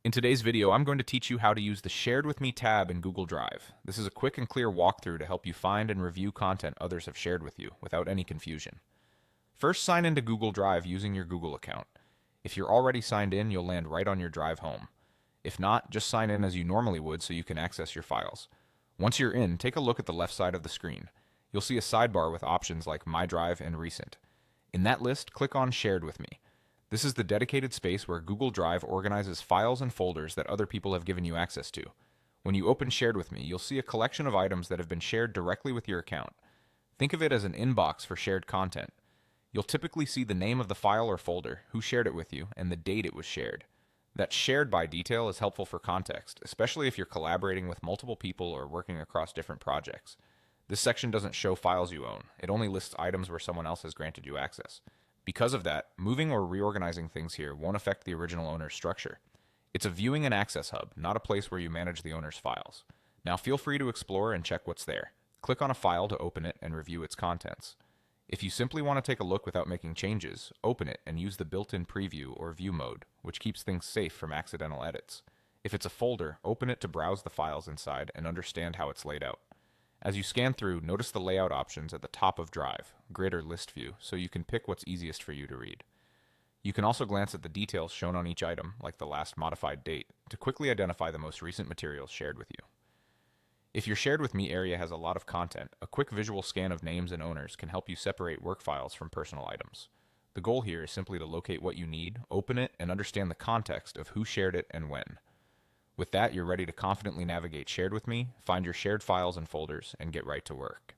In today's video, I'm going to teach you how to use the Shared with Me tab in Google Drive. This is a quick and clear walkthrough to help you find and review content others have shared with you without any confusion. First, sign into Google Drive using your Google account. If you're already signed in, you'll land right on your Drive home. If not, just sign in as you normally would so you can access your files. Once you're in, take a look at the left side of the screen. You'll see a sidebar with options like My Drive and Recent. In that list, click on Shared with Me. This is the dedicated space where Google Drive organizes files and folders that other people have given you access to. When you open Shared with Me, you'll see a collection of items that have been shared directly with your account. Think of it as an inbox for shared content. You'll typically see the name of the file or folder, who shared it with you, and the date it was shared. That shared by detail is helpful for context, especially if you're collaborating with multiple people or working across different projects. This section doesn't show files you own. It only lists items where someone else has granted you access. Because of that, moving or reorganizing things here won't affect the original owner's structure. It's a viewing and access hub, not a place where you manage the owner's files. Now feel free to explore and check what's there. Click on a file to open it and review its contents. If you simply want to take a look without making changes, open it and use the built-in preview or view mode, which keeps things safe from accidental edits. If it's a folder, open it to browse the files inside and understand how it's laid out. As you scan through, notice the layout options at the top of Drive, grid or list view, so you can pick what's easiest for you to read. You can also glance at the details shown on each item, like the last modified date, to quickly identify the most recent materials shared with you. If your Shared with Me area has a lot of content, a quick visual scan of names and owners can help you separate work files from personal items. The goal here is simply to locate what you need, open it, and understand the context of who shared it and when. With that, you're ready to confidently navigate Shared with Me, find your shared files and folders, and get right to work.